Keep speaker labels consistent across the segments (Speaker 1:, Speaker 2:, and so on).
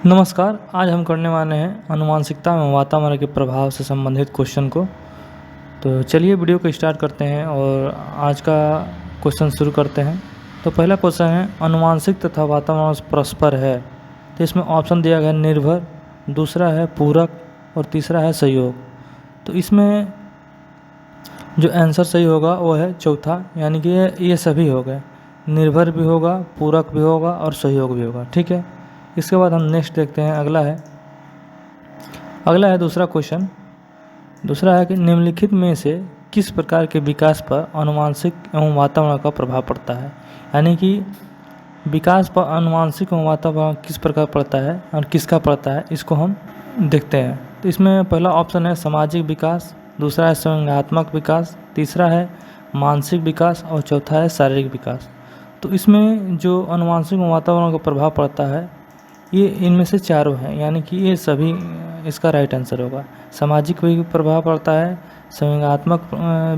Speaker 1: नमस्कार। आज हम करने वाले हैं आनुवंशिकता में वातावरण के प्रभाव से संबंधित क्वेश्चन को। तो चलिए वीडियो को स्टार्ट करते हैं और आज का क्वेश्चन शुरू करते हैं। तो पहला क्वेश्चन है, आनुवंशिक तथा वातावरण परस्पर है। तो इसमें ऑप्शन दिया गया है निर्भर, दूसरा है पूरक और तीसरा है सहयोग। तो इसमें जो आंसर सही होगा वो है चौथा, यानी कि ये सभी हो गए, निर्भर भी होगा, पूरक भी होगा और सहयोग भी होगा। ठीक है, इसके बाद हम नेक्स्ट देखते हैं। अगला है दूसरा क्वेश्चन। दूसरा है कि निम्नलिखित में से किस प्रकार के विकास पर आनुवंशिक एवं वातावरण का प्रभाव पड़ता है। यानी कि विकास पर आनुवंशिक एवं वातावरण किस प्रकार पड़ता है और किसका पड़ता है, इसको हम देखते हैं। तो इसमें पहला ऑप्शन है सामाजिक विकास, दूसरा है संज्ञानात्मक विकास, तीसरा है मानसिक विकास और चौथा है शारीरिक विकास। तो इसमें जो आनुवंशिक एवं वातावरण का प्रभाव पड़ता है ये इनमें से चारों हैं, यानी कि ये सभी इसका राइट आंसर होगा। सामाजिक भी प्रभाव पड़ता है, संज्ञानात्मक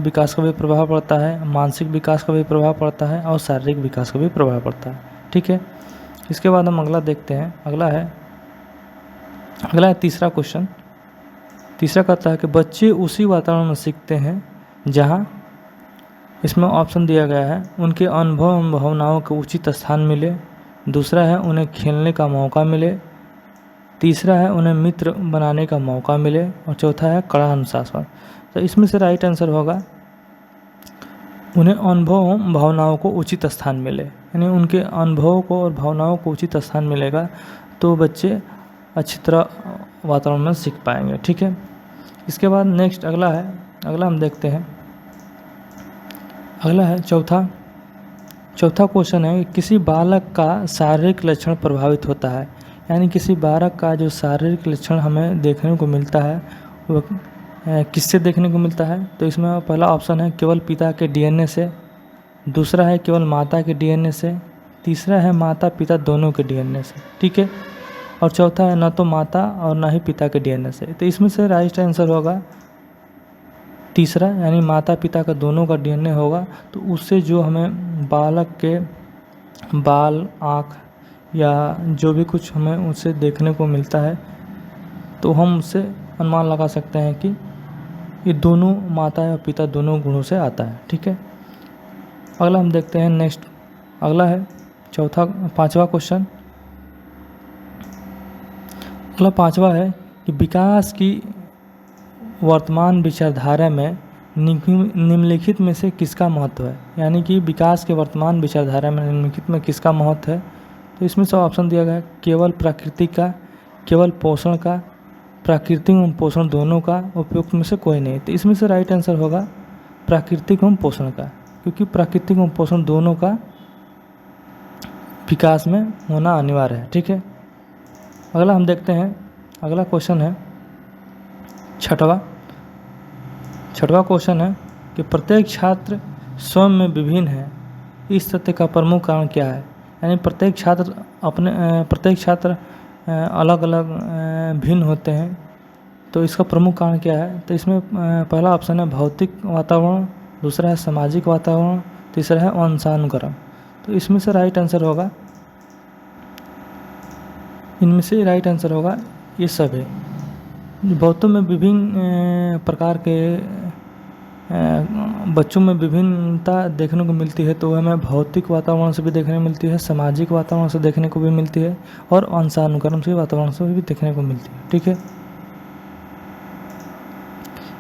Speaker 1: विकास का भी प्रभाव पड़ता है, मानसिक विकास का भी प्रभाव पड़ता है और शारीरिक विकास का भी प्रभाव पड़ता है। ठीक है, इसके बाद हम अगला देखते हैं। अगला है तीसरा क्वेश्चन। तीसरा कहता है कि बच्चे उसी वातावरण में सीखते हैं जहाँ, इसमें ऑप्शन दिया गया है, उनके अनुभव एवं भावनाओं को उचित स्थान मिले, दूसरा है उन्हें खेलने का मौका मिले, तीसरा है उन्हें मित्र बनाने का मौका मिले और चौथा है कड़ा अनुशासन। तो इसमें से राइट आंसर होगा उन्हें अनुभव एवं भावनाओं को उचित स्थान मिले, यानी उनके अनुभवों को और भावनाओं को उचित स्थान मिलेगा तो बच्चे अच्छी तरह वातावरण में सीख पाएंगे। ठीक है, इसके बाद नेक्स्ट अगला हम देखते हैं। अगला है चौथा क्वेश्चन है, किसी बालक का शारीरिक लक्षण प्रभावित होता है। यानी किसी बालक का जो शारीरिक लक्षण हमें देखने को मिलता है वो किससे देखने को मिलता है। तो इसमें पहला ऑप्शन है केवल पिता के डीएनए से, दूसरा है केवल माता के डीएनए से, तीसरा है माता पिता दोनों के डीएनए से। ठीक है, और चौथा है न तो माता और न ही पिता के डीएनए से। तो इसमें से राइट आंसर होगा तीसरा, यानी माता पिता का दोनों का डीएनए होगा। तो उससे जो हमें बालक के बाल, आँख या जो भी कुछ हमें उससे देखने को मिलता है तो हम उससे अनुमान लगा सकते हैं कि ये दोनों माता या पिता दोनों गुणों से आता है। ठीक है, अगला हम देखते हैं नेक्स्ट। अगला है पांचवा क्वेश्चन। अगला पांचवा है कि विकास की वर्तमान विचारधारा में निम्नलिखित में से किसका महत्व है। यानी कि विकास के वर्तमान विचारधारा में निम्नलिखित में किसका महत्व है। तो इसमें सब ऑप्शन दिया गया है, केवल प्रकृति का, केवल पोषण का, प्राकृतिक एवं पोषण दोनों का, उपयुक्त में से कोई नहीं। तो इसमें से राइट आंसर होगा प्राकृतिक एवं पोषण का, क्योंकि प्राकृतिक एवं पोषण दोनों का विकास में होना अनिवार्य है। ठीक है, अगला हम देखते हैं। अगला क्वेश्चन है छठवां क्वेश्चन है कि प्रत्येक छात्र स्वयं में विभिन्न है, इस तथ्य का प्रमुख कारण क्या है। यानी प्रत्येक छात्र अलग अलग भिन्न होते हैं, तो इसका प्रमुख कारण क्या है। तो इसमें पहला ऑप्शन है भौतिक वातावरण, दूसरा है सामाजिक वातावरण, तीसरा है वंशानुक्रम। तो इसमें से राइट आंसर होगा, इनमें से राइट आंसर होगा ये सब है। बहुतों में विभिन्न प्रकार के बच्चों में विभिन्नता देखने को मिलती है, तो हमें भौतिक वातावरण से भी देखने को मिलती है, सामाजिक वातावरण से देखने को भी मिलती है और वंशानुक्रम से वातावरण से भी देखने को मिलती है। ठीक है,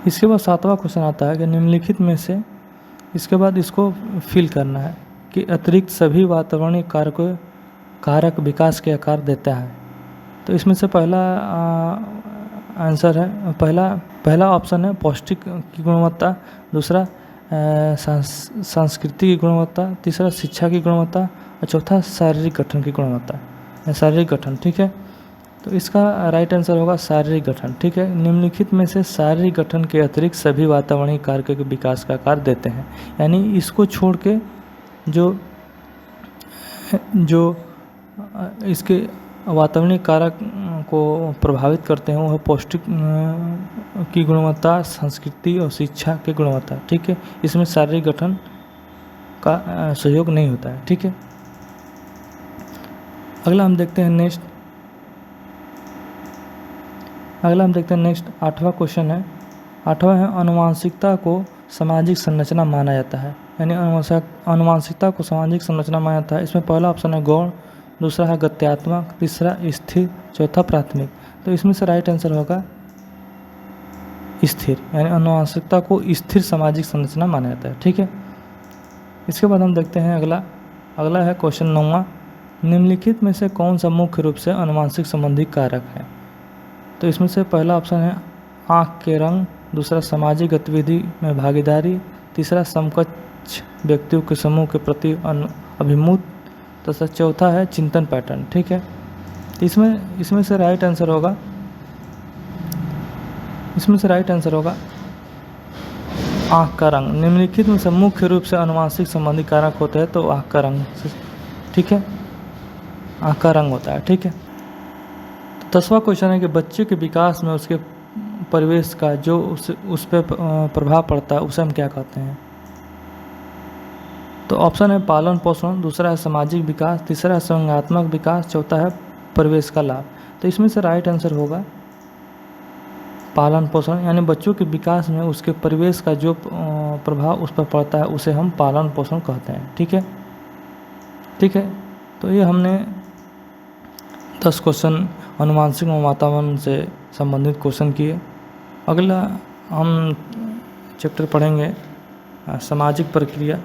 Speaker 1: इसके बाद सातवां क्वेश्चन आता है कि निम्नलिखित में से, इसके बाद इसको फिल करना है कि अतिरिक्त सभी वातावरणीय कारक विकास के आकार देता है। तो इसमें से पहला आंसर है, पहला ऑप्शन है पौष्टिक की गुणवत्ता, दूसरा संस्कृति की गुणवत्ता, तीसरा शिक्षा की गुणवत्ता और चौथा शारीरिक गठन की गुणवत्ता, शारीरिक गठन। ठीक है, तो इसका राइट आंसर होगा शारीरिक गठन। ठीक है, निम्नलिखित में से शारीरिक गठन के अतिरिक्त सभी वातावरणीय कारकों के विकास का आकार देते हैं। यानी इसको छोड़ के जो इसके वातावरणीय कारक को प्रभावित करते हैं वो है पौष्टिक की गुणवत्ता, संस्कृति और शिक्षा की गुणवत्ता। ठीक है, इसमें शारीरिक गठन का सहयोग नहीं होता है। ठीक है, अगला हम देखते हैं नेक्स्ट। अगला हम देखते हैं नेक्स्ट 8वां क्वेश्चन है। 8वां है आनुवंशिकता को सामाजिक संरचना माना जाता है, यानी आनुवंशिकता को सामाजिक संरचना माना जाता है। इसमें पहला ऑप्शन है गौण, दूसरा है गत्यात्मक, तीसरा स्थिर, चौथा प्राथमिक। तो इसमें से राइट आंसर होगा स्थिर, यानी आनुवंशिकता को स्थिर सामाजिक संरचना माना जाता है। ठीक है, इसके बाद हम देखते हैं अगला है क्वेश्चन 9वां। निम्नलिखित में से कौन सा मुख्य रूप से आनुवंशिक संबंधी कारक है? तो इसमें से पहला ऑप्शन है आँख के रंग, दूसरा सामाजिक गतिविधि में भागीदारी, तीसरा समकक्ष व्यक्तियों के समूह के प्रति अभिमुख, तथा चौथा है चिंतन पैटर्न। ठीक है, इसमें से राइट आंसर होगा आँख का रंग। निम्नलिखित में से मुख्य रूप से आनुवंशिक संबंधी कारक होते हैं, तो आँख का रंग। ठीक है, आँख का रंग होता है। ठीक है, तो 10वां क्वेश्चन है कि बच्चे के विकास में उसके परिवेश का जो उस पर प्रभाव पड़ता है उसे हम क्या कहते हैं? तो ऑप्शन है पालन पोषण, दूसरा है सामाजिक विकास, तीसरा है संज्ञानात्मक विकास, चौथा है परिवेश का लाभ। तो इसमें से राइट आंसर होगा पालन पोषण, यानी बच्चों के विकास में उसके परिवेश का जो प्रभाव उस पर पड़ता है उसे हम पालन पोषण कहते हैं। ठीक है, तो ये हमने 10 क्वेश्चन आनुवंशिक और वातावरण से संबंधित क्वेश्चन किए। अगला हम चैप्टर पढ़ेंगे सामाजिक प्रक्रिया,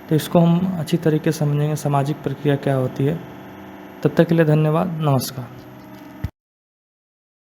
Speaker 1: तो इसको हम अच्छी तरीके से समझेंगे सामाजिक प्रक्रिया क्या होती है। तब तक के लिए धन्यवाद, नमस्कार।